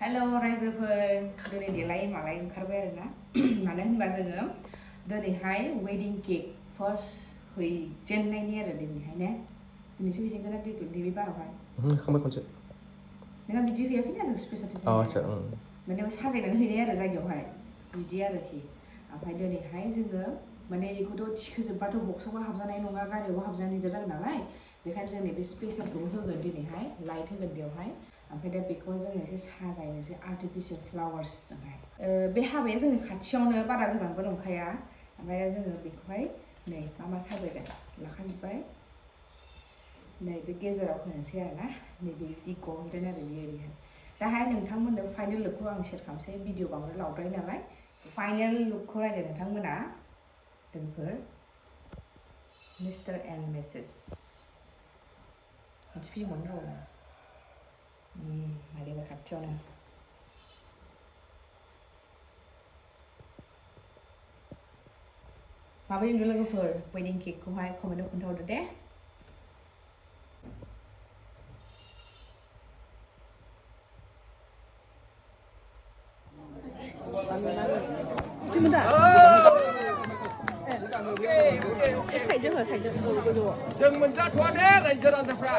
हेल' रायजोफोर दिनै देलाय मालाय ओंखारबाय आरोना मानो होनबा जोङो दिनैहाय वेडिं केक फार्स्ट हैजेननायनि आरो दिनैहाय ने दिनैसो हैजेनगोन ना नैबे बारावहाय खांबाय खनसे नोंहा बिदि हैयाखैना जों स्पेसालिटि आच्छा माने साजायनानै हैनाय आरो जायगायावहाय बिदि आरोखि ओमफ्राय दिनैहाय जोङो माने बेखौथ' थिखोजोब्बाथ' बक्सआवबो हाबजानाय नङा गारियावबो हाबजानाय दिगदार जागोन नालाय बेखायनो जों नैबे स्पेसालखौबो होगोन दिनैहाय लाइट होगोन बेवहाय ओमफ्राय दा बेखौ जोङो एसे साजायनोसै आर्टिफिशियेल फ्लावार्सजोंहाय बे हाबाया जोंनि खाथियावनो बारा गोजानबो नंखाया ओमफ्राय जोङो बेखौहाय नै मा साजायगोन लाखाजोब्बाय नै बे गेजेराव होनोसै आरोना नैबे बिदि गहैगोन आरो बियो ओरैहाय दाहाय नोंथांमोननो फाइनेल लुकखौ आं शेयार खालामसै भिडिअ बांद्राय लावद्राय नालाय फाइनेल लुकखौ नायदो नोंथांमोना जोंफोर मिस्टार एन्ड मिसेस मोनसे फिल्मआवनो दङ नायदो खाथियावनो माबायदि नुदों लोगोफोर वेडिं केकखौहाय कमेन्टआव खोन्थाहरदो दे जों मोनजाथ'वा दे रायजो राजाफ्रा